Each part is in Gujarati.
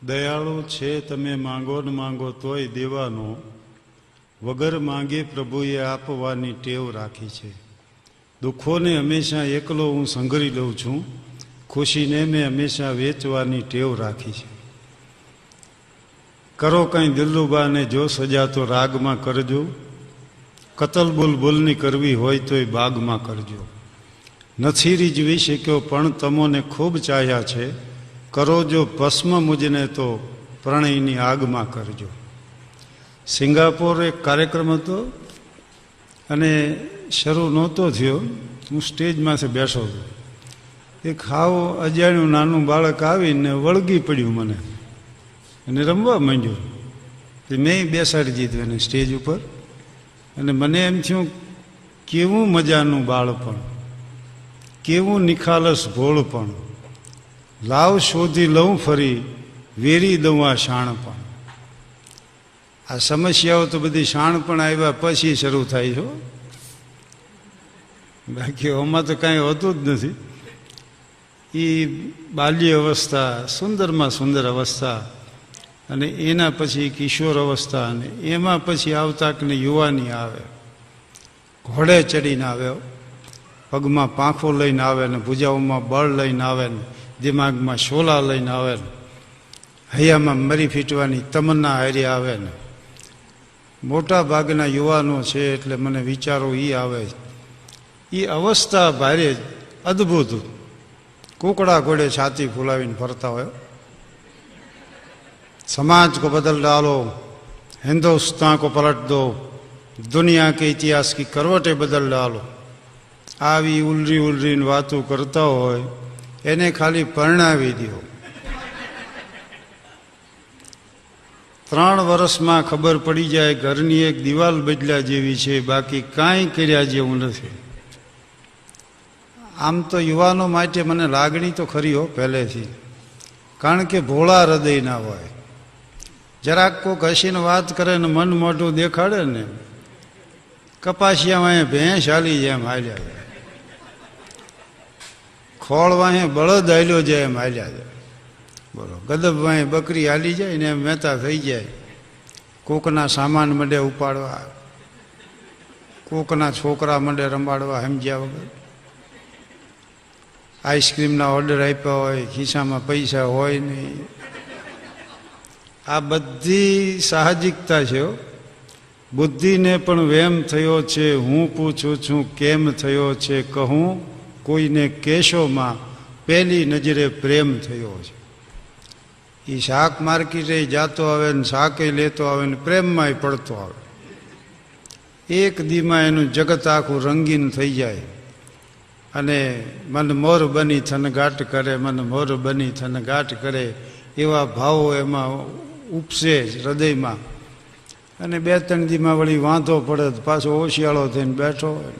દયાળુ છે તમે માંગો ને માંગો તોય દેવાનો, વગર માંગે પ્રભુએ આપવાની ટેવ રાખી છે. દુઃખોને હંમેશા એકલો હું સંઘરી લઉં છું, ખુશીને મેં હંમેશા વેચવાની ટેવ રાખી છે. કરો કંઈ દિલ્લુબાને જો સજા તો રાગમાં કરજો, કતલ બુલબુલની કરવી હોય તોય બાગમાં કરજો. નથી રીઝવી શક્યો પણ તમોને ખૂબ ચાહ્યા છે, કરો જો ભસ્મ મુજને તો પ્રણયની આગમાં કરજો. સિંગાપોર એક કાર્યક્રમ હતો અને શરૂ નહોતો થયો, હું સ્ટેજમાંથી બેઠો હતો. એક હાવ અજાણ્યું નાનું બાળક આવીને વળગી પડ્યું મને અને રમવા માંડ્યું. મેં બેસાડી દીધું એને સ્ટેજ ઉપર અને મને એમ થયું કેવું મજાનું બાળપણ, કેવું નિખાલસ ભોળપણ, લાવ શોધી લઉં ફરી વેરી દઉં આ શાણપણ. આ સમસ્યાઓ તો બધી શાણપણ આવ્યા પછી શરૂ થાય છે, બાકી આમાં તો કાંઈ હોતું જ નથી. એ બાલ્ય અવસ્થા, સુંદરમાં સુંદર અવસ્થા, અને એના પછી કિશોર અવસ્થા, અને એમાં પછી આવતા કે યુવાની આવે, ઘોડે ચડીને આવે, પગમાં પાંખો લઈને આવે ને ભુજાઓમાં બળ લઈને આવે ને દિમાગમાં શોલા લઈને આવે ને હૈયામાં મરી ફીટવાની તમન્ના હારી આવે ને. મોટા ભાગના યુવાનો છે એટલે મને વિચારો એ આવે. એ અવસ્થા ભારે અદ્ભુત, કુકડા ઘોડે છાતી ફૂલાવીને ફરતા હોય. समाज को बदल डालो, हिंदुस्तान को पलट दो, दुनिया के इतिहास की करवटें बदल डालो. આવી ઉલરી ઉલરીને વાતો કરતા હોય એને ખાલી પરણાવી દો. 3 વર્ષમાં ખબર પડી જાય ઘરની એક દિવાલ બદલ્યા જેવી છે, બાકી કાંઈ કર્યા જેવું નથી. આમ તો યુવાનો માટે મને લાગણી તો ખરી હો પહેલેથી, કારણ કે ભોળા હૃદયના હોય. જરાક કોક હસીને વાત કરે ને મન મોઢું દેખાડે ને, કપાસિયામાં ભેંસ હાલી જાય એમ હાલ્યા જાય, ખોળવાહે બળદ હાલ્યો જાય એમ હાલ્યા જાય. બોલો, ગદબવાહે બકરી હાલી જાય ને એમ મહેતા થઈ જાય. કોકના સામાન મંડે ઉપાડવા, કોકના છોકરા મંડે રમાડવા સમજ્યા વગર. આઈસ્ક્રીમના ઓર્ડર આપ્યા હોય, ખિસ્સામાં પૈસા હોય નહીં. આ બધી સાહજિકતા છે. બુદ્ધિને પણ વેમ થયો છે, હું પૂછું છું કેમ થયો છે, કહું કોઈને કેશોમાં પહેલી નજરે પ્રેમ થયો છે. એ શાક માર્કેટે જાતો આવે ને શાકે લેતો આવે ને પ્રેમમાંય પડતો આવે. એક દીમાં એનું જગત આખું રંગીન થઈ જાય અને મન મોર બની થનગાટ કરે, મન મોર બની થનગાટ કરે, એવા ભાવો એમાં ઉપસે હૃદયમાં. અને 2-3 દીમાં વળી વાંધો પડે તો પાછો હોશિયાળો થઈને બેઠો હોય.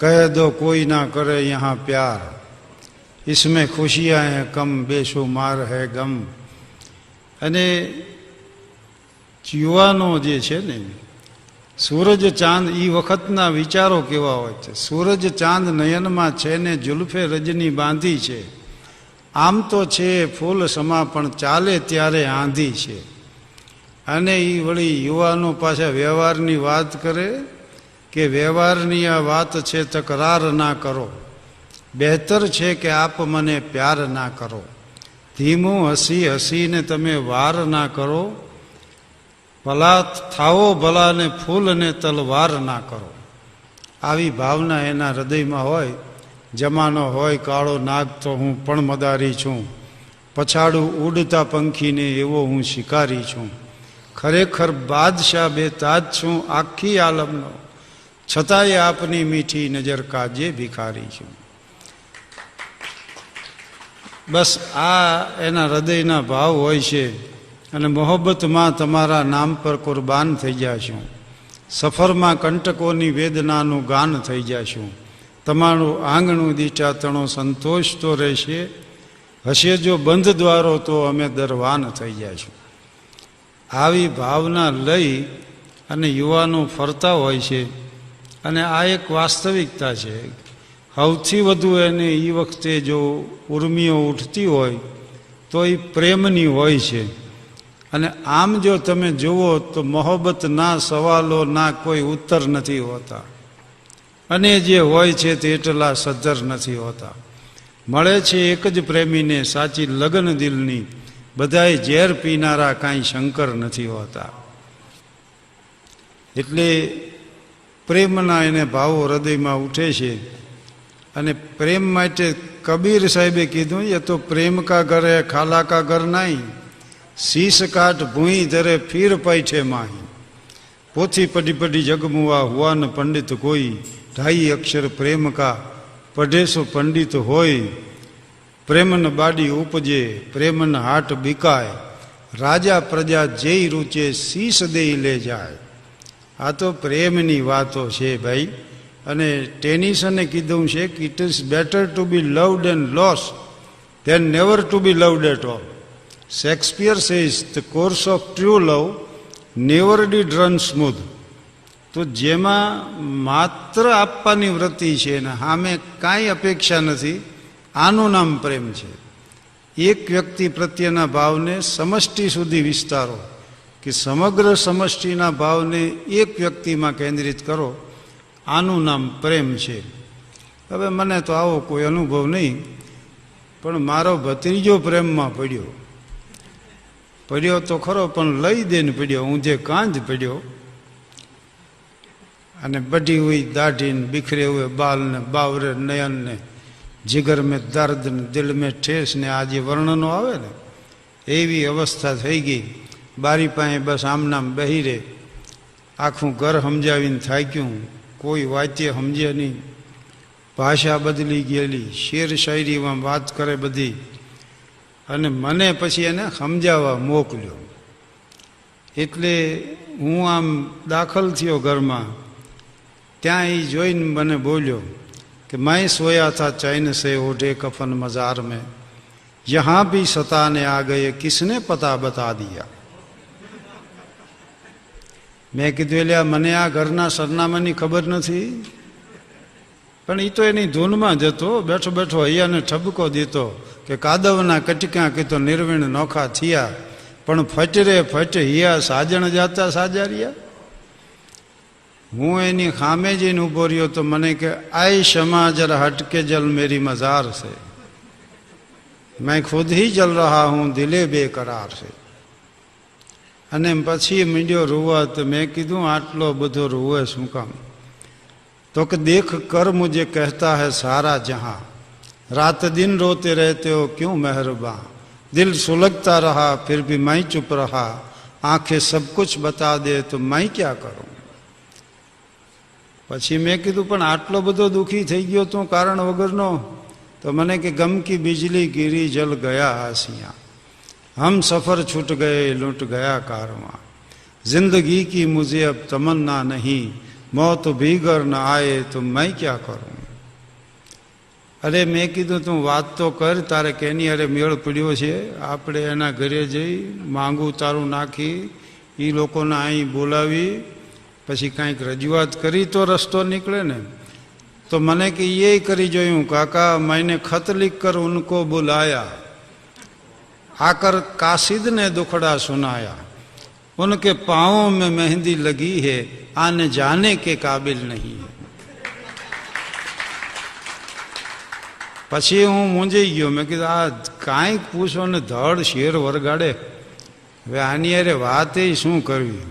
કહે દો કોઈ ના કરે યહાં પ્યાર, इसमें खुशियाँ हैं कम, बेशुमार है गम. અને યુવાનો જે છે ને, સૂરજ ચાંદ, એ વખતના વિચારો કેવા હોય છે. સૂરજ ચાંદ નયનમાં છે ને જુલ્ફે રજની બાંધી છે, આમ તો છે ફૂલ સમા પણ ચાલે ત્યારે આંધી છે. અને એ વળી યુવાનો પાછા વ્યવહારની વાત કરે કે વ્યવહારની આ વાત છે, તકરાર ના કરો, બહેતર છે કે આપ મને પ્યાર ના કરો, ધીમું હસી હસીને તમે વાર ના કરો, ભલા થાવો ભલાને ફૂલને તલવાર ના કરો. આવી ભાવના એના હૃદયમાં હોય. જમાનો હોય કાળો નાગ તો હું પણ મદારી છું, પછાડું ઉડતા પંખીને એવો હું શિકારી છું, ખરેખર બાદશાહ બેતાજ છું આખી આલમનો, છતાંય આપની મીઠી નજર કાજે ભિખારી છું. બસ આ એના હૃદયના ભાવ હોય છે. અને મોહબ્બતમાં તમારા નામ પર કુરબાન થઈ જશું, સફરમાં કંટકોની વેદનાનું ગાન થઈ જશું, તમારું આંગણું દીચા તણો સંતોષ તો રહેશે, હશે જો બંધ દ્વારો તો અમે દરવાન થઈ જશું. આવી ભાવના લઈ અને યુવાનો ફરતા હોય છે. અને આ એક વાસ્તવિકતા છે. સૌથી વધુ એને એ વખતે જો ઉર્મિઓ ઉઠતી હોય તો તો એ પ્રેમની હોય છે. અને આમ જો તમે જુઓ તો મોહબ્બતના સવાલોના કોઈ ઉત્તર નથી હોતા, અને જે હોય છે તે એટલા સદ્ધર નથી હોતા. મળે છે એક જ પ્રેમીને સાચી લગન દિલની, બધાય ઝેર પીનારા કાંઈ શંકર નથી હોતા. એટલે પ્રેમના એને ભાવો હૃદયમાં ઉઠે છે. અને પ્રેમ માટે કબીર સાહેબે કીધું, એ તો પ્રેમ કા ઘર હે ખાલા કા ઘર નહીં, શીશ કાટ ભૂઈ ધરે ફીર પૈઠે માહી, પોથી પડી પડી જગમુઆ હુઆ ન પંડિત કોઈ, ઢાઈ અક્ષર પ્રેમ કા પઢેસો પંડિત હોય, પ્રેમન બાડી ઉપજે પ્રેમન હાટ બીકાય, રાજા પ્રજા જેય રૂચે શીશ દેઈ લે જાય. આ તો પ્રેમની વાતો છે ભાઈ. અને ટેનિસને કીધું છે કે it is better to be loved and lost than never to be loved at all. Shakespeare says the course of true love never did run smooth. તો જેમાં માત્ર આપવાની વૃત્તિ છે ને સામે કાંઈ અપેક્ષા નથી, આનું નામ પ્રેમ છે. એક વ્યક્તિ પ્રત્યેના ભાવને સમષ્ટિ સુધી વિસ્તારો, કે સમગ્ર સમષ્ટિના ભાવને એક વ્યક્તિમાં કેન્દ્રિત કરો, આનું નામ પ્રેમ છે. હવે મને તો આવો કોઈ અનુભવ નહીં, પણ મારો ભત્રીજો પ્રેમમાં પડ્યો તો ખરો, પણ લઈ દઈને પડ્યો, ઊંધે કાંધ પડ્યો. અને બઢી હુઈ દાઢી ને बिखरे हुए बाल ने बावरे नयन ने जिगर में दर्द ने दिल में ठेस ने આ જે વર્ણનો આવે ને એવી અવસ્થા થઈ ગઈ. બારી પાસે બસ આમનામ બેહી રહે, આખું ઘર સમજાવીને થાક્યું, કોઈ વાત્ય સમજે નહીં, ભાષા બદલી ગયેલી, શેર શાયરીમાં વાત કરે બધી. અને મને પછી એને સમજાવવા મોકલ્યો. એટલે હું આમ દાખલ થયો ઘરમાં, ત્યાં એ જોઈને મને બોલ્યો कि मैं सोया था चैन से ओढ़े कफन मज़ार में, यहाँ भी सताने आ गए किसने पता बता दिया. મેં કીધું એટલે મને આ ઘરના સરનામાની ખબર નથી, પણ એ તો એની ધૂનમાં જતો, બેઠો બેઠો હૈયાને ઠપકો દીધો કે કાદવના કટક્યા કીધો નિર્વીણ નોખા થયા, પણ ફટરે ફટ હિયા સાજણ જાતા સાજારિયા. હું એની સામે જઈને ઊભો રહ્યો તો મને કે આય क्षमा जरा हटके जल मेरी मज़ार से, मैं खुद ही जल रहा हूँ दिले बेकरार से. અને પછી મીંડ્યો રોવા. તો મેં કીધું આટલો બધો રોવે શું કામ? તો કે દેખ કર મુझे कहता है सारा जहां, रात दिन रोते रहते हो क्यों मेहरबान, दिल सुलगता रहा फिर भी मैं चुप रहा, आंखें सब कुछ बता दे तो मैं क्या करूं. પછી મેં કીધું પણ આટલો બધો દુઃખી થઈ ગયો તું કારણ વગરનો? તો મને કે ગમ કી બિજલી ગીરી જલ ગયા આસિયા, हम सफ़र छूट गए लुट गया कारवां, जिंदगी की मुझे अब तमन्ना नहीं, मौत भीगर न आए तो मैं क्या करूं. અરે મેં કીધું તું વાત તો કર, તારે કેની અરે મેળ પડ્યો છે, આપણે એના ઘરે જઈ માંગું તારું નાખી, એ લોકોને અહીં બોલાવી પછી કાંઈક રજૂઆત કરી તો રસ્તો નીકળે ને. તો મને કે એ કરી જોયું કાકા, मैंने खत लिख कर उनको बुलाया, आकर कासिद ने दुखड़ा सुनाया, उनके पाँवों में मेहंदी लगी है, आने जाने के काबिल नहीं है. પછી હું મૂંઝાઈ ગયો. મેં કીધું આ કાંઈક પૂછો ને ધડ શેર વરગાડે, હવે આની અરે વાત એ શું કરવી.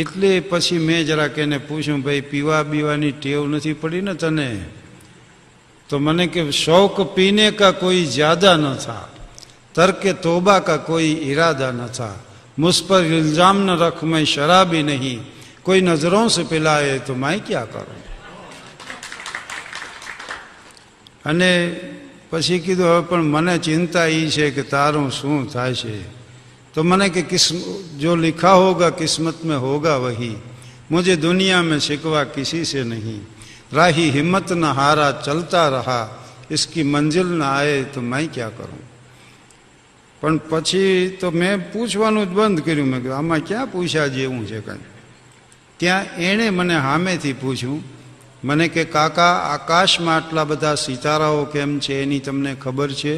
એટલે પછી મેં જરાક એને પૂછ્યું, ભાઈ પીવા બીવાની ટેવ નથી પડી ને તને? તો મને કે શौक पीने का कोई ज्यादा न था, तर्क तौबा का कोई इरादा न था, मुझ पर इल्जाम न रख मैं शराबी नहीं, कोई नजरों से पिलाए तो मैं क्या करूं. અને પછી કીધું હવે પણ મને ચિંતા એ છે કે તારું શું થાય છે. તો મને કે जो लिखा होगा किस्मत में होगा वही, मुझे दुनिया में शिकवा किसी से नहीं, राही हिम्मत न हारा चलता रहा, इसकी मंजिल न आए तो मैं क्या करूं. પણ પછી તો મેં પૂછવાનું જ બંધ કર્યું. મેં કહ્યું આમાં ક્યાં પૂછ્યા જેવું છે કાંઈ. ત્યાં એણે મને સામેથી પૂછ્યું. મને કે કાકા આકાશમાં આટલા બધા સિતારાઓ કેમ છે એની તમને ખબર છે?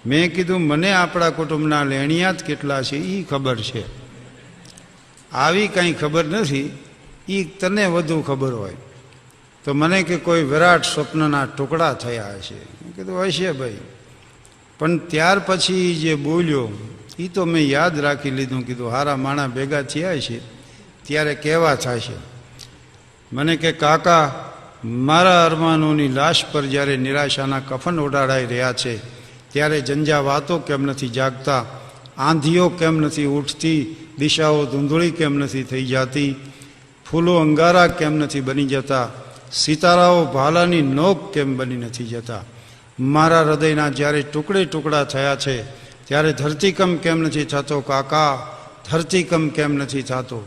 મેં કીધું મને આપણા કુટુંબના લેણિયાત કેટલા છે એ ખબર છે, આવી કંઈ ખબર નથી, એ તને વધુ ખબર હોય. તો મને કે કોઈ વિરાટ સ્વપ્નના ટુકડા થયા હશે. મેં કીધું હશે ભાઈ, પણ ત્યાર પછી જે બોલ્યો એ તો મેં યાદ રાખી લીધું. કીધું હારા માણા ભેગા થયા છે ત્યારે કેવા થશે. મને કે કાકા, મારા અરમાનોની લાશ પર જ્યારે નિરાશાના કફન ઓઢાડાઈ રહ્યા છે ત્યારે ઝંઝાવાતો કેમ નથી જાગતા, આંધીઓ કેમ નથી ઉઠતી, દિશાઓ ધૂંધળી કેમ નથી થઈ જતી, ફૂલો અંગારા કેમ નથી બની જતા, સિતારાઓ ભાલાની નોક કેમ બની નથી જતા, મારા હૃદયના જ્યારે ટુકડે ટુકડા થયા છે ત્યારે ધરતીકંપ કેમ નથી થતો કાકા, ધરતીકંપ કેમ નથી થતો.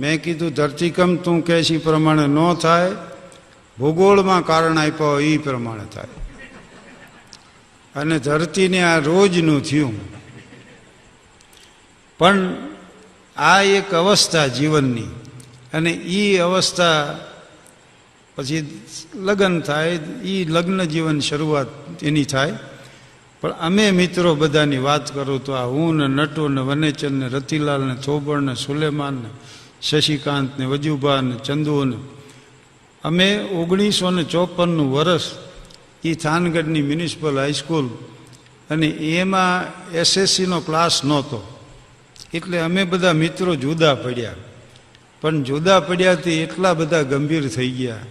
મેં કીધું ધરતીકંપ તું કહેશ એ પ્રમાણે ન થાય, ભૂગોળમાં કારણ આપ્યો એ પ્રમાણે થાય. અને ધરતીને આ રોજનું થયું. પણ આ એક અવસ્થા જીવનની, અને એ અવસ્થા પછી લગ્ન થાય, એ લગ્ન જીવન શરૂઆત એની થાય. પણ અમે મિત્રો બધાની વાત કરું તો આ હું ને નટુ ને વનેચંદ ને રતિલાલ ને થોબળ ને સુલેમાન ને શશિકાંત ને વજુભા ને ચંદુ ને, અમે 1954નું વર્ષ, એ થાનગઢની મ્યુનિસિપલ હાઈસ્કૂલ, અને એમાં SSCનો ક્લાસ નહોતો એટલે અમે બધા મિત્રો જુદા પડ્યા. પણ જુદા પડ્યાથી એટલા બધા ગંભીર થઈ ગયા,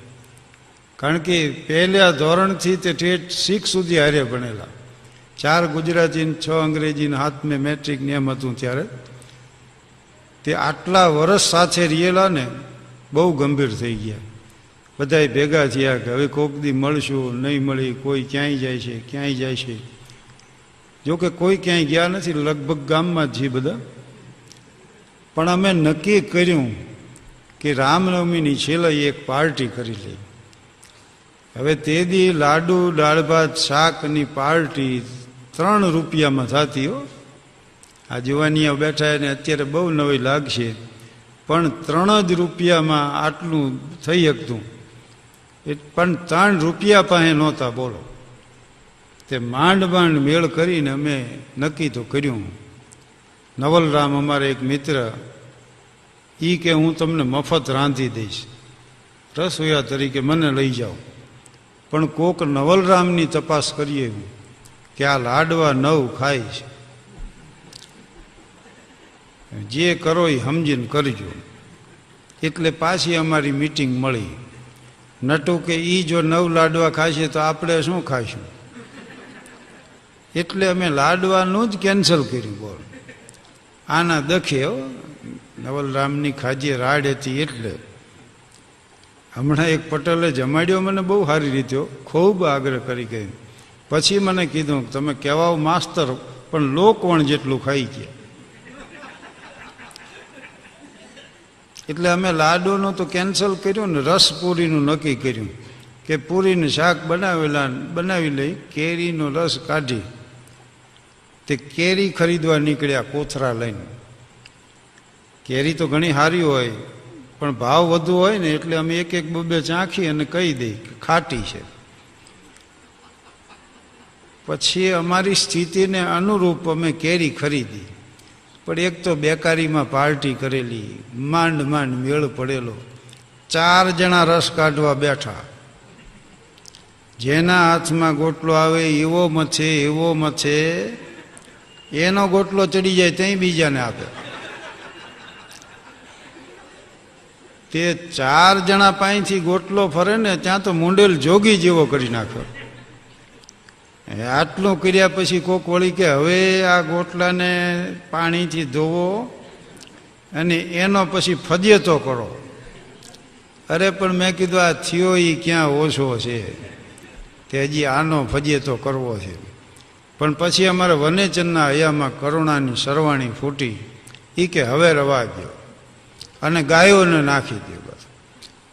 કારણ કે પહેલા ધોરણથી તે ઠેઠ 6 સુધી હારે ભણેલા, 4 ગુજરાતી ને 6 અંગ્રેજી ને 7 મેં મેટ્રિક ને એમ હતું ત્યારે. તે આટલા વર્ષ સાથે રહેલા ને બહુ ગંભીર થઈ ગયા. બધાએ ભેગા થયા કે હવે કોક દી મળશું, નહીં મળી, કોઈ ક્યાંય જાય છે, ક્યાંય જાય છે. જોકે કોઈ ક્યાંય ગયા નથી, લગભગ ગામમાં જ છીએ બધા. પણ અમે નક્કી કર્યું કે રામનવમીની છેલ્લે એક પાર્ટી કરી લઈ. હવે તે દી લાડુ, દાળ ભાત, શાકની પાર્ટી 3 રૂપિયામાં થતી હો. આ જુવાનીઓ બેઠા એને અત્યારે બહુ નવી લાગશે, પણ 3 જ રૂપિયામાં આટલું થઈ શકતું. પણ 3 રૂપિયા પાસે નહોતા, બોલો. તે માંડ માંડ મેળ કરીને અમે નક્કી તો કર્યું. નવલરામ અમારે એક મિત્ર, એ કે હું તમને મફત રાંધી દઈશ, રસોઈયા તરીકે મને લઈ જાઓ. પણ કોક નવલરામની તપાસ કરીએ કે આ લાડવા 9 ખાય છે, જે કરો એ સમજીને કરજો. એટલે પાછી અમારી મીટિંગ મળી. નટુ કે એ જો 9 લાડવા ખાશે તો આપણે શું ખાઈશું? એટલે અમે લાડવાનું જ કેન્સલ કર્યું. બોલ, આના દખે નવલરામની ખાજે રાડ હતી. એટલે હમણાં એક પટેલે જમાડ્યો મને બહુ સારી રીતે, ખૂબ આગ્રહ કરી ગઈ. પછી મને કીધું તમે કહેવાઓ માસ્તર, પણ લોકવણ જેટલું ખાઈ ગયા. એટલે અમે લાડુનું તો કેન્સલ કર્યું ને રસપુરીનું નક્કી કર્યું કે પૂરીને શાક બનાવી લઈ, કેરીનો રસ કાઢી તે કેરી ખરીદવા નીકળ્યા કોથરા લઈને. કેરી તો ઘણી સારી હોય, પણ ભાવ વધુ હોય ને એટલે અમે 1-2 ચાખી અને કહી દઈ કે ખાટી છે. પછી અમારી સ્થિતિને અનુરૂપ અમે કેરી ખરીદી. પણ એક તો બેકારીમાં પાર્ટી કરેલી, માંડ માંડ મેળ પડેલો. 4 જણા રસ કાઢવા બેઠા, જેના હાથમાં ગોટલો આવે એવો મથે એવો મથે, એનો ગોટલો ચડી જાય ત્યાં બીજાને આપે. તે 4 જણા પાસેથી ગોટલો ફરે ને ત્યાં તો મુંડેલ જોગી જેવો કરી નાખ્યો. આટલું કર્યા પછી કોક વળી કે હવે આ ગોટલાને પાણીથી ધોવો અને એનો પછી ફજેતો કરો. અરે પણ મેં કીધું આ થયો એ ક્યાં ઓછો છે, તે હજી આનો ફજેતો કરવો છે. પણ પછી અમારે વનેચંદના હયામાં કરુણાની સરવાણી ફૂટી. એ કે હવે રવા દો અને ગાયોને નાખી દો, બસ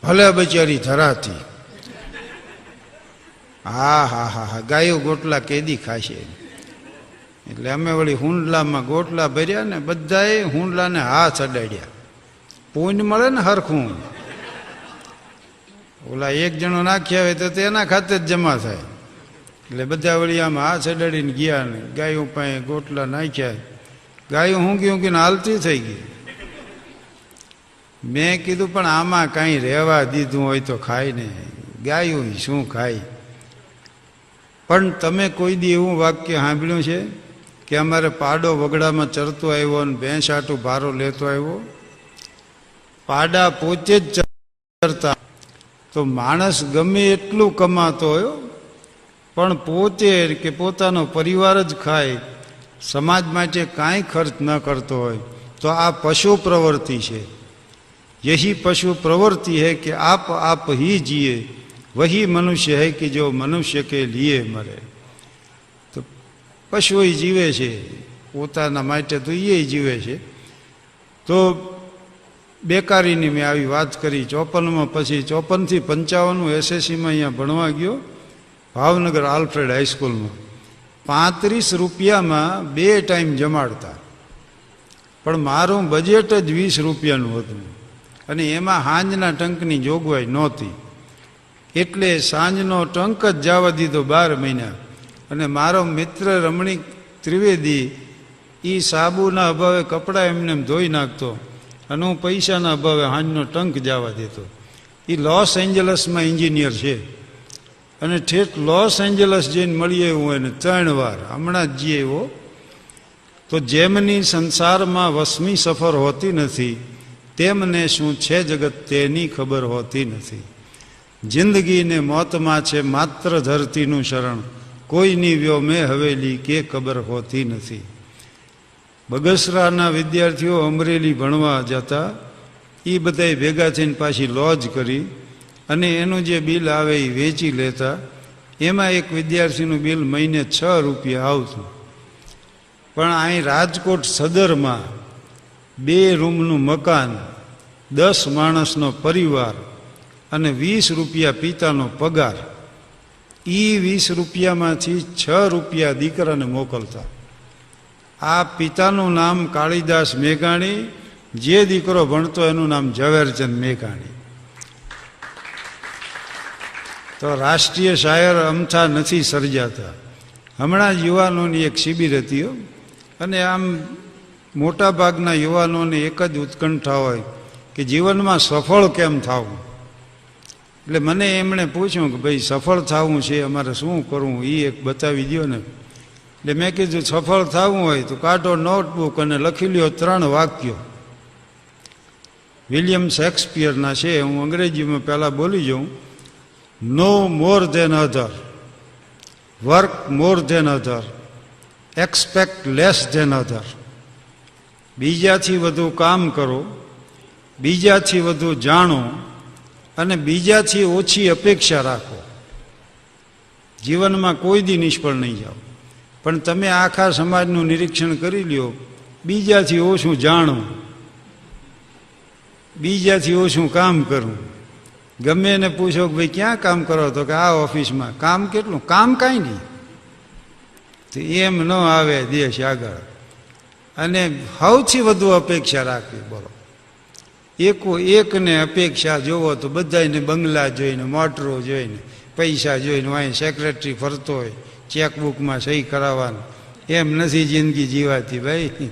ભલે બચારી ધરાતી. હા, ગાયો ગોટલા કેદી ખાશે. એટલે અમે વળી હુંડલામાં ગોટલા ભર્યા ને બધાએ હુંડલાને હાથ અડાડ્યા. પૂંજ મળે ને હરખું. ઓલા 1 જણો નાખ્યા હોય તો તેના ખાતે જ જમા થાય. એટલે બધા વળી આમ હાથ અડાડીને ગયા ને ગાયો પાસે ગોટલા નાખ્યા. ગાયો ઊંઘી હાલતી થઈ ગઈ. મેં કીધું પણ આમાં કાંઈ રહેવા દીધું હોય તો ખાય ને, ગાયું શું ખાય? પણ તમે કોઈ દી એવું વાક્ય સાંભળ્યું છે કે અમારે પાડો વગડામાં ચરતો આવ્યો અને ભેંસ આટું ભારો લેતો આવ્યો? પાડા પોતે જ ચરતા. તો માણસ ગમે એટલું કમાતો હોય પણ પોતે કે પોતાનો પરિવાર જ ખાય, સમાજ માટે કાંઈ ખર્ચ ન કરતો હોય તો આ પશુ પ્રવૃત્તિ છે. यही पशु प्रवृत्ति है कि आप ही जिए, वही मनुष्य है कि जो मनुष्य के लिए मरे. તો પશુ જીવે છે પોતાના માટે, તો એ જીવે છે. તો બેકારીની મેં આવી વાત કરી 54માં. પછી 54 થી 55 એસએસસીમાં અહીંયા ભણવા ગયો ભાવનગર આલ્ફ્રેડ હાઈસ્કૂલમાં. 35 રૂપિયામાં 2 ટાઈમ જમાડતા, પણ મારું બજેટ જ 20 રૂપિયાનું હતું અને એમાં સાંજના ટંકની જોગવાઈ નહોતી. એટલે સાંજનો ટંક જ જવા દીધો 12 મહિના. અને મારો મિત્ર રમણીક ત્રિવેદી એ સાબુના અભાવે કપડાં એમને ધોઈ નાખતો અને હું પૈસાના અભાવે સાંજનો ટંક જવા દેતો. એ લોસ એન્જલસમાં એન્જિનિયર છે અને ઠેઠ લોસ એન્જલસ જઈને મળી આવ્યું એને 3 વાર, હમણાં જ જઈએ એવો. તો જેમની સંસારમાં વસમી સફર હોતી નથી તેમને શું છે જગત તેની ખબર હોતી નથી. જિંદગીને મોતમાં છે માત્ર ધરતીનું શરણ, કોઈની વ્યોમે હવેલી કે ખબર હોતી નથી. બગસરાના વિદ્યાર્થીઓ અમરેલી ભણવા જતા, એ બધાય ભેગા થઈને પાછી લોજ કરી અને એનું જે બિલ આવે એ વેચી લેતા. એમાં એક વિદ્યાર્થીનું બિલ મહિને 6 રૂપિયા આવતું. પણ અહીં રાજકોટ સદરમાં 2 રૂમનું મકાન, 10 માણસનો પરિવાર અને 20 રૂપિયા પિતાનો પગાર, એ 20 રૂપિયામાંથી 6 રૂપિયા દીકરાને મોકલતા. આ પિતાનું નામ કાળીદાસ મેઘાણી, જે દીકરો ભણતો એનું નામ ઝવેરચંદ મેઘાણી. તો રાષ્ટ્રીય શાયર અમથા નથી સર્જાતા. હમણાં જ યુવાનોની એક શિબિર હતી અને આમ મોટા ભાગના યુવાનોને એક જ ઉત્કંઠા હોય કે જીવનમાં સફળ કેમ થવું. એટલે મને એમણે પૂછ્યું કે ભાઈ સફળ થવું છે, અમારે શું કરવું એ એક બતાવી દો ને. એટલે મેં કીધું સફળ થવું હોય તો કાઢો નોટબુક અને લખી લ્યો 3 વાક્યો. વિલિયમ શેક્સપિયરના છે, હું અંગ્રેજીમાં પહેલાં બોલી જાઉં. નો મોર ધેન અધર, વર્ક મોર ધેન અધર, એક્સપેક્ટ લેસ ધેન અધર. બીજાથી વધુ કામ કરો, બીજાથી વધુ જાણો અને બીજાથી ઓછી અપેક્ષા રાખો. જીવનમાં કોઈ દી નિષ્ફળ નહીં જાઓ. પણ તમે આખા સમાજનું નિરીક્ષણ કરી લ્યો, બીજાથી ઓછું જાણો, બીજાથી ઓછું કામ કરવું. ગમે એને પૂછો કે ભાઈ ક્યાં કામ કરો, તો કે આ ઓફિસમાં. કામ કેટલું? કામ કાંઈ નહીં. તો એમ ન આવે દેશ આગળ. અને સૌથી વધુ અપેક્ષા રાખવી. બોલો, એકને અપેક્ષા જોવો તો બધાને બંગલા જોઈને, મોટરો જોઈને, પૈસા જોઈને, અહીં સેક્રેટરી ફરતો હોય, ચેકબુકમાં સહી કરાવવાનું. એમ નથી જિંદગી જીવાતી ભાઈ.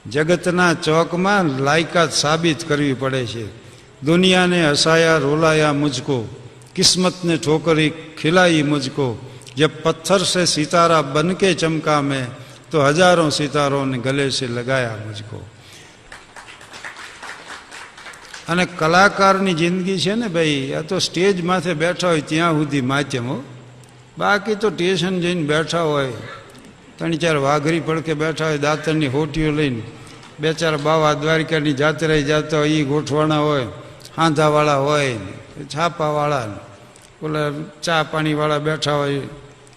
જગતના ચોકમાં લાયકાત સાબિત કરવી પડે છે. દુનિયાને હસાયા રોલાયા મુझको, કિસ્મતને ઠોકરી ખિલાઈ મુझको, जब पत्थर से सितारा बन के चमका मैं तो हजारों सितारों ने गले से लगाया मुझको. અને કલાકારની જિંદગી છે ને ભાઈ, આ તો સ્ટેજ માથે બેઠા હોય ત્યાં સુધી માધ્યમ હો. બાકી તો સ્ટેશન જઈને બેઠા હોય, 3-4 વાઘરી પડકે બેઠા હોય, દાંતરની હોટીઓ લઈને 2-4 બાવા દ્વારિકાની જાત્રાએ જતા હોય, એ ગોઠવાણા હોય, હાંધાવાળા હોય, છાપાવાળા, ઓલા ચા પાણીવાળા બેઠા હોય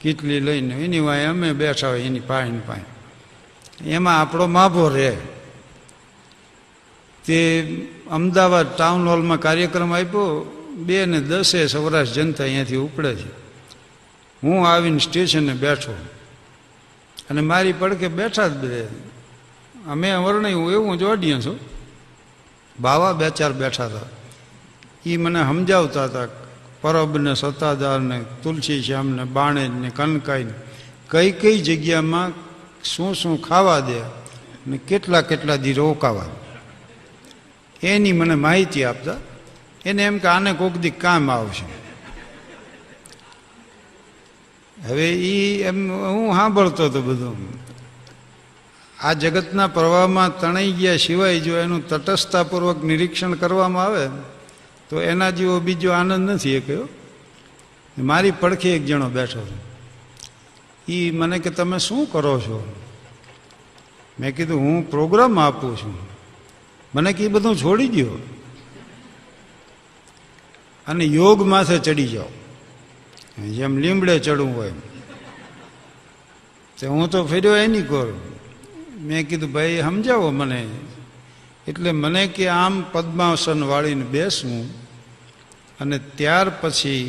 કીટલી લઈને, એની વાંહે અમે બેઠા હોય એની પાણી પાસે. એમાં આપણો માભો રહે. તે અમદાવાદ ટાઉન હોલમાં કાર્યક્રમ આપ્યો, 2:10 સૌરાષ્ટ્ર જનતા અહીંયાથી ઉપડે છે. હું આવીને સ્ટેશને બેઠો અને મારી પડકે બેઠા જ બધે. અમે વર્ણ્યું એવું જ ઓડિયન્સ બાવા 2-4 બેઠા હતા. એ મને સમજાવતા હતા પરબ ને સત્તાધાર ને તુલસી શ્યામ ને બાણેજ ને કનકાઈ કઈ કઈ જગ્યામાં શું શું ખાવા દે ને કેટલા કેટલા દી રોકાવા એની મને માહિતી આપતા. એને એમ કે આને કોઈક દી કામ આવશે. હવે એ એમ હું સાંભળતો હતો બધું. આ જગતના પ્રવાહમાં તણાઈ ગયા સિવાય જો એનું તટસ્થતાપૂર્વક નિરીક્ષણ કરવામાં આવે તો એના જેવો બીજો આનંદ નથી એ કયો. મારી પડખે એક જણો બેઠો છે. એ મને કે તમે શું કરો છો? મેં કીધું હું પ્રોગ્રામ આપું છું. મને કે એ બધું છોડી દો અને યોગ માથે ચડી જાઓ, જેમ લીમડે ચડવું હોય. તો હું તો ફેર્યો એની કરું. મેં કીધું ભાઈ સમજાવો મને. એટલે મને કે આમ પદ્માસન વાળીને બેસવું અને ત્યાર પછી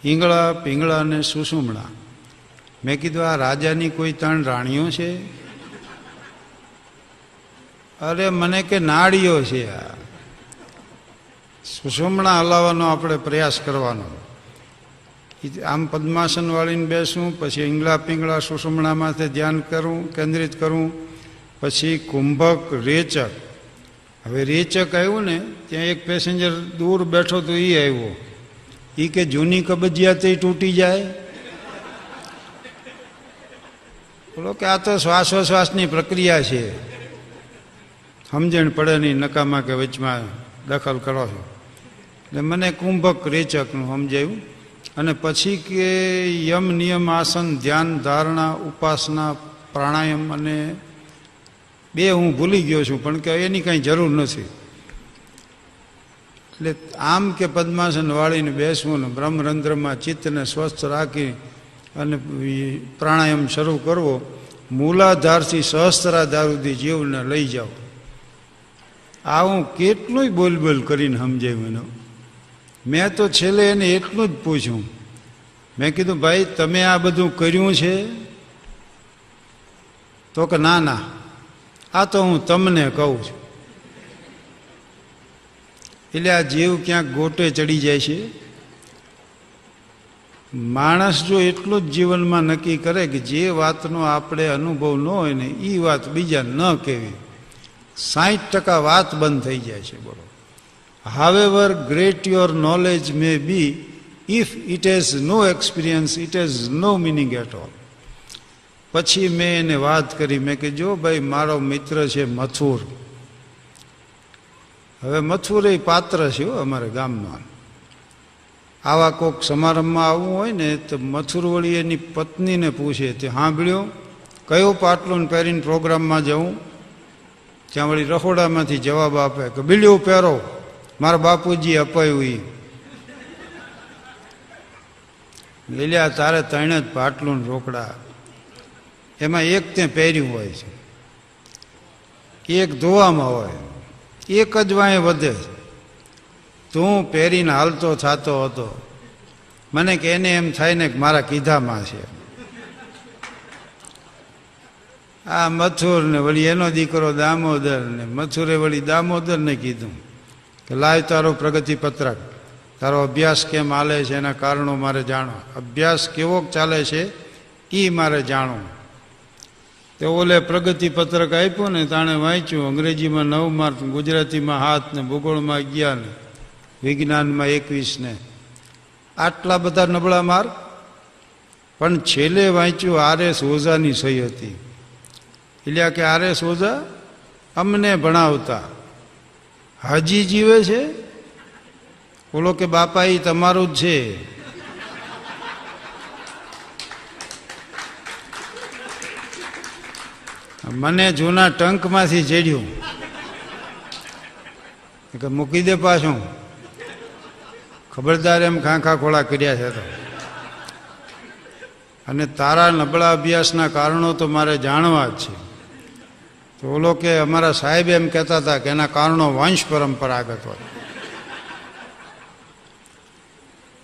ઈંગળા પીંગળા ને સુષુમણા. મેં કીધું આ રાજાની કોઈ 3 રાણીઓ છે? અરે મને કે નાળીઓ છે. આ સુષુમણા હલાવવાનો આપણે પ્રયાસ કરવાનો. આમ પદ્માસન વાળીને બેસવું, પછી ઈંગળા પીંગળા સુષુમણામાંથી ધ્યાન કરવું, કેન્દ્રિત કરવું, પછી કુંભક રેચક. હવે રેચક આવ્યું ને ત્યાં એક પેસેન્જર દૂર બેઠો તો એ આવ્યો. એ કે જૂની કબજિયાત તૂટી જાય. બોલો કે આ તો શ્વાસોશ્વાસની પ્રક્રિયા છે, સમજણ પડે નહીં, નકામા કે વચમાં દખલ કરો છો. એટલે મને કુંભક રેચકનું સમજાયું. અને પછી કે યમ નિયમ આસન ધ્યાન ધારણા ઉપાસના પ્રાણાયામ અને 2 હું ભૂલી ગયો છું પણ કે એની કાંઈ જરૂર નથી. એટલે આમ કે પદ્માસન વાળીને બેસવું ને બ્રહ્મરંધ્રમાં ચિત્તને સ્વસ્થ રાખી અને પ્રાણાયામ શરૂ કરવો, મૂલાધારથી સહસ્ત્રાધાર સુધી જીવને લઈ જાઓ. આ હું કેટલું બોલ બોલ કરીને સમજાવ્યું એનો. મેં તો છેલ્લે એને એટલું જ પૂછ્યું. મેં કીધું ભાઈ તમે આ બધું કર્યું છે? તો કે ના ના, આ તો હું તમને કહું છું. એટલે આ જીવ ક્યાંક ગોટે ચડી જાય છે. માણસ જો એટલું જ જીવનમાં નક્કી કરે કે જે વાતનો આપણે અનુભવ ન હોય ને એ વાત બીજા ન કહેવી, 60% વાત બંધ થઈ જાય છે. બોલો, however great your knowledge may be, if it has no experience, it has no meaning at all. પછી મેં એને વાત કરી. મેં કે જો ભાઈ મારો મિત્ર છે મથુર. હવે મથુર એ પાત્ર છે અમારે ગામમાં. આવા કોઈક સમારંભમાં આવવું હોય ને તો મથુર વળી એની પત્નીને પૂછે તે સાંભળ્યો કયો પાટલું પહેરીને પ્રોગ્રામમાં જવું? ત્યાં વળી રખોડામાંથી જવાબ આપે કે બીલીઓ પહેરો, મારા બાપુજી અપાયું. એ ગેલ્યા તારે 3 જ પાટલું રોકડા, એમાં એક તે પહેર્યું હોય છે, એક ધોવામાં હોય, એક જ વાંહે વધે. તું પહેરીને હાલતો થતો હતો. મને કે એને એમ થાય ને કે મારા કીધામાં છે. આ મથુર ને વળી એનો દીકરો દામોદર ને મથુરે વળી દામોદરને કીધું કે લાય તારો પ્રગતિ પત્રક, તારો અભ્યાસ કેમ હાલે છે એના કારણો મારે જાણવા, અભ્યાસ કેવો ચાલે છે એ મારે જાણવું. તે ઓલે પ્રગતિ પત્રક આપ્યું ને તાણે વાંચ્યું. અંગ્રેજીમાં 9 માર્ક, ગુજરાતીમાં 7 ને ભૂગોળમાં 11 ને વિજ્ઞાનમાં 21 ને આટલા બધા નબળા માર્ક. પણ છેલ્લે વાંચ્યું R.S. ઓઝાની સહી હતી. એટલે કે R.S. ઓઝા અમને ભણાવતા હજી જીવે છે? બોલો કે બાપા એ તમારું જ છે. મને જૂના ટંકમાંથી ચડ્યું કે મૂકી દે પાછું, ખબરદાર એમ ખાંખા ખોળા કર્યા છે તો. અને તારા નબળા અભ્યાસના કારણો તો મારે જાણવા જ છે. તો ઓલો કે અમારા સાહેબ એમ કહેતા હતા કે એના કારણો વંશ પરંપરાગત હોય.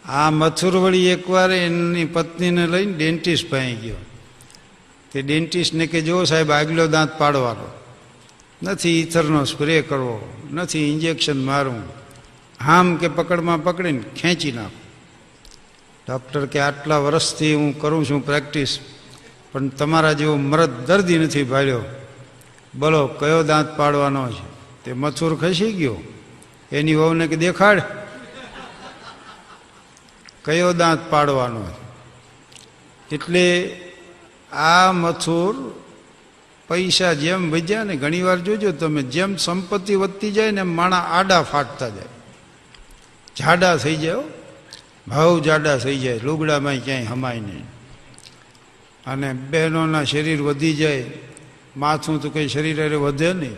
આ મથુર વળી એકવાર એની પત્નીને લઈને ડેન્ટિસ્ટ પાસે ગયો. તે ડેન્ટિસ્ટને કે જો સાહેબ આગલો દાંત પાડવાનો નથી, ઈથરનો સ્પ્રે કરવો નથી, ઇન્જેક્શન મારવું, આમ કે પકડમાં પકડીને ખેંચી નાખો. ડૉક્ટર કે આટલા વર્ષથી હું કરું છું પ્રેક્ટિસ, પણ તમારા જેવો મરદ દર્દી નથી ભાળ્યો. બોલો કયો દાંત પાડવાનો છે? તે મથુર ખસી ગયો. એની વહુને કે દેખાડ કયો દાંત પાડવાનો છે. એટલે આ મથુર પૈસા જેમ વધ્યા ને, ઘણી વાર જોજો તમે, જેમ સંપત્તિ વધતી જાય ને માણા આડા ફાટતા જાય, જાડા થઈ જાય, ભાવ જાડા થઈ જાય, લુગડામાં ક્યાંય હમાય નહીં. અને બહેનોના શરીર વધી જાય, માથું તો કંઈ શરીર અરે વધે નહીં.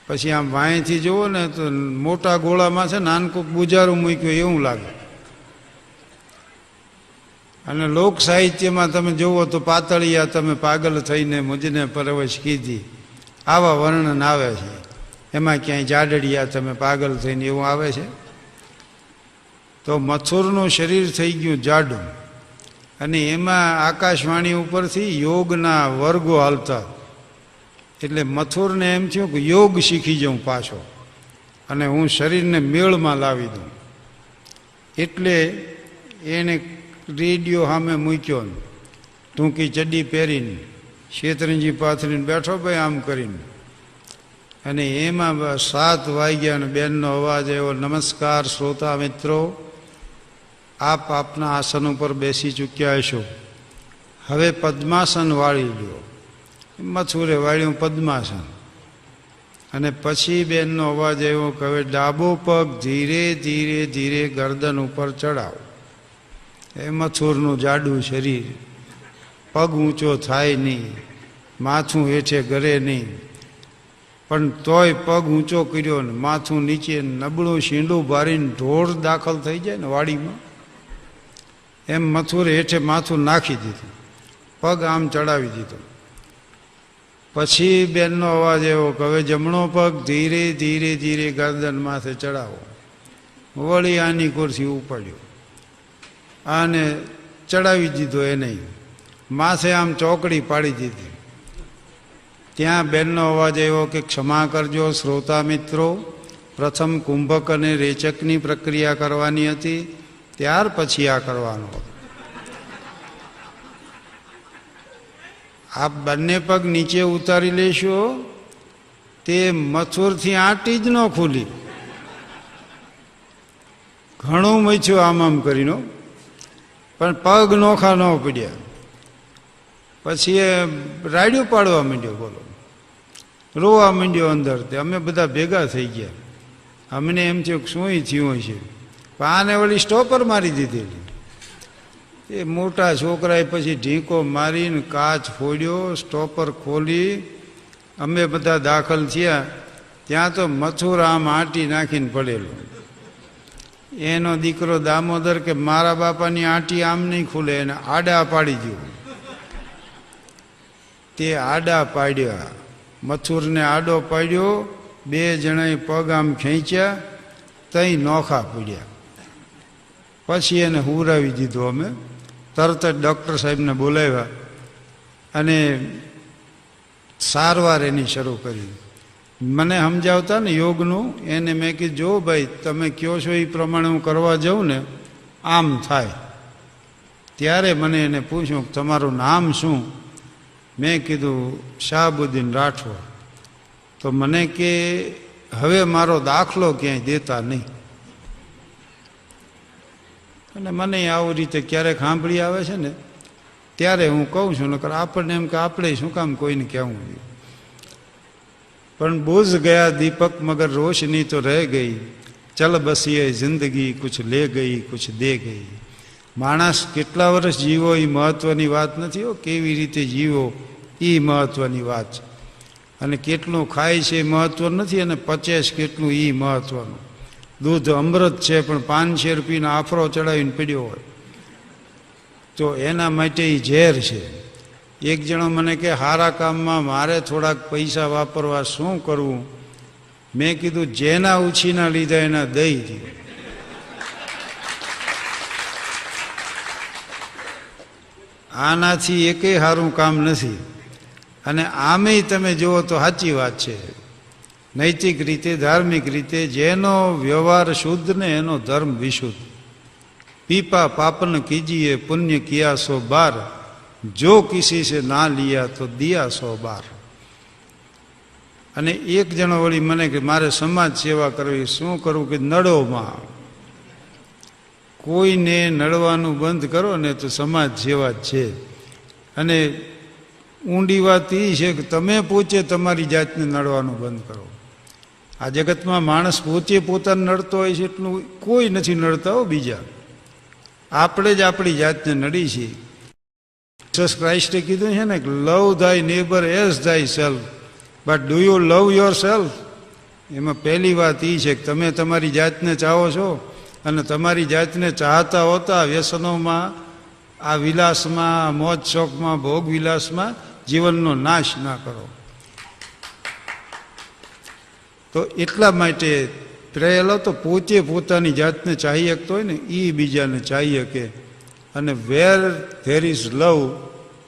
પછી આમ વાંયથી જુઓ ને તો મોટા ગોળામાં છે નાનકું બુજારું મૂક્યું એવું લાગે. અને લોક સાહિત્યમાં તમે જુઓ તો પાતળિયા તમે પાગલ થઈને મુજને પરવશ કીધી, આવા વર્ણન આવે છે. એમાં ક્યાંય જાડડિયા તમે પાગલ થઈને એવું આવે છે? તો મથુરનું શરીર થઈ ગયું જાડું, અને એમાં આકાશવાણી ઉપરથી યોગના વર્ગો હાલતા. એટલે મથુરને એમ થયું કે યોગ શીખી જાઉં પાછો, અને હું શરીરને મેળમાં લાવી દઉં. એટલે એને રેડિયો સામે મૂક્યો, ટૂંકી ચડ્ડી પહેરીને, શેતરંજી પાથરીને બેઠો ભાઈ આમ કરીને. અને એમાં 7 વાગ્યા અને બેનનો અવાજ આવ્યો, નમસ્કાર શ્રોતા મિત્રો, આપ આપના આસન ઉપર બેસી ચૂક્યા હશો, હવે પદ્માસન વાળી લ્યો. મથુરે વાળ્યું પદ્માસન. અને પછી બેનનો અવાજ આવ્યો કે હવે ડાબો પગ ધીરે ધીરે ધીરે ગરદન ઉપર ચડાવો. એ મથુરનું જાડું શરીર, પગ ઊંચો થાય નહીં, માથું હેઠે ગરે નહીં, પણ તોય પગ ઊંચો કર્યો ને માથું નીચે નબળું શીંડું ભારીને ઢોર દાખલ થઈ જાય ને વાડીમાં, એમ મથુરે હેઠે માથું નાખી દીધું, પગ આમ ચડાવી દીધો. પછી બેનનો અવાજ એવો કે હવે જમણો પગ ધીરે ધીરે ધીરે ગરદન માથે ચડાવો. વળી આની કુરસી ઉપાડ્યો, આને ચડાવી દીધો. એ નહીં, માથે આમ ચોકડી પાડી દીધી. ત્યાં બેનનો અવાજ આવ્યો કે ક્ષમા કરજો શ્રોતા મિત્રો, પ્રથમ કુંભક અને રેચકની પ્રક્રિયા કરવાની હતી, ત્યાર પછી આ કરવાનો હતો. આપ બંને પગ નીચે ઉતારી લેશો, તે મથુરથી આંટી જ ન ખુલી. ઘણું મચ્યું આમ આમ કરીને, પણ પગ નોખા ન પડ્યા. પછી એ રાડ્યું પાડવા માંડ્યો, બોલો રોવા માંડ્યો અંદર. તે અમે બધા ભેગા થઈ ગયા. અમને એમ થયું કે શું થયું છે, પણ આને વળી સ્ટોપર મારી દીધેલી. એ મોટા છોકરાએ પછી ઢીંકો મારીને કાચ ફોડ્યો, સ્ટોપર ખોલી, અમે બધા દાખલ થયા. ત્યાં તો મથુર આમ આંટી નાખીને પડેલો. એનો દીકરો દામોદર કે મારા બાપાની આંટી આમ નહીં ખુલે, એને આડા પાડી દો. તે આડા પાડ્યા, મથુરને આડો પાડ્યો. 2 જણાએ પગ આમ ખેંચ્યા, તઈ નોખા પડ્યા. પછી એને હુરાવી દીધો. અમે તરત જ ડૉક્ટર સાહેબને બોલાવ્યા અને સારવાર એની શરૂ કરી. મને સમજાવતા ને યોગનું, એને મેં કીધું જો ભાઈ તમે કહો છો એ પ્રમાણે હું કરવા જાઉં ને આમ થાય. ત્યારે મને એને પૂછ્યું તમારું નામ શું? મેં કીધું શાહબુદ્દીન રાઠોડ. તો મને કે હવે મારો દાખલો ક્યાંય દેતા નહીં. અને મને આવું રીતે ક્યારેક સાંભળી આવે છે ને ત્યારે હું કહું છું, નકર આપણને એમ કે આપણે શું કામ કોઈને કહેવું જોઈએ. પણ બુઝ ગયા દીપક મગર રોશની તો રહે ગઈ, ચલ બસીએ જિંદગી કુછ લે ગઈ કુછ દે ગઈ. માણસ કેટલા વર્ષ જીવો એ મહત્વની વાત નથી હો, કેવી રીતે જીવો એ મહત્વની વાત છે. અને કેટલું ખાય છે એ મહત્વ નથી, અને પચે છે કેટલું એ મહત્વનું. દૂધ અમૃત છે પણ 500 રૂપિયાનો આફરો ચડાવીને પીડ્યો હોય તો એના માટે એ ઝેર છે. એક જણો મને કે સારા કામમાં મારે થોડાક પૈસા વાપરવા શું કરવું? મેં કીધું જેના ઉછીના લીધા એના દઈ દો. આનાથી એકેય સારું કામ નથી. અને આમેય તમે જુઓ તો સાચી વાત છે, નૈતિક રીતે ધાર્મિક રીતે જેનો વ્યવહાર શુદ્ધ ને એનો ધર્મ વિશુદ્ધ. पीपा पापन कीजिए पुण्य किया 100 बार, जो किसी से ना लिया तो दिया 100 बार। અને એક જણો વળી મને કે મારે સમાજ સેવા કરવી, શું કરવું? કે નડોમાં. કોઈને નડવાનું બંધ કરો ને તો સમાજ સેવા જ છે. અને ઊંડી વાત એ છે કે તમે પોતે તમારી જાતને નડવાનું બંધ કરો. આ જગતમાં માણસ પોતે પોતાને નડતો હોય છે એટલું કોઈ નથી નડતા હો બીજા. આપણે જ આપણી જાતને નડી છીએ. જીસસ ક્રાઇસ્ટે કીધું છે ને કે લવધાય નેબર એઝ धाय self, but do you love your self? એમાં પહેલી વાત એ છે કે તમે તમારી જાતને ચાહો છો, અને તમારી જાતને ચાહતા હોતા વ્યસનોમાં, આ વિલાસમાં, મોજ શોખમાં, ભોગ વિલાસમાં જીવનનો નાશ ના કરો. તો એટલા માટે પહેલો તો પોતે પોતાની જાતને ચાહી શકતો હોય ને એ બીજાને ચાહી શકે. અને where there is love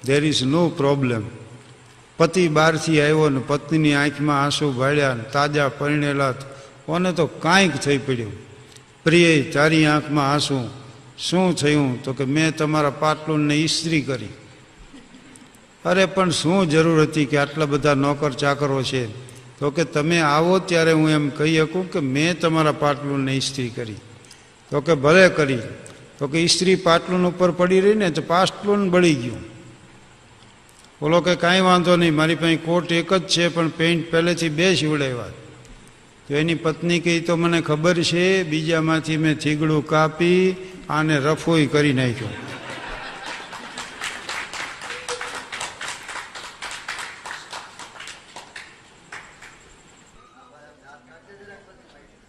there is no problem. પતિ બહારથી આવ્યો ને પત્નીની આંખમાં આંસુ ભાળ્યા ને તાજા પરણેલા કોને તો કાંઈક થઈ પડ્યું. પ્રિય તારી આંખમાં આંસુ, શું થયું? તો કે મેં તમારા પાટલુનને ઇસ્ત્રી કરી. અરે પણ શું જરૂર હતી કે આટલા બધા નોકર ચાકરો છે? તો કે તમે આવો ત્યારે હું એમ કહી શકું કે મેં તમારા પાટલુનને ઇસ્ત્રી કરી. તો કે ભલે કરી. તો કે ઇસ્ત્રી પાટલુન ઉપર પડી રહી ને તો પાટલુન બળી ગયું. બોલો કે કાંઈ વાંધો નહીં, મારી પાસે કોટ એક જ છે પણ પેન્ટ પહેલેથી 2 સીવડાવ્યા. તો એની પત્ની કહી તો મને ખબર છે, બીજામાંથી મેં થીગડું કાપી આને રફોઈ કરી નાખ્યું.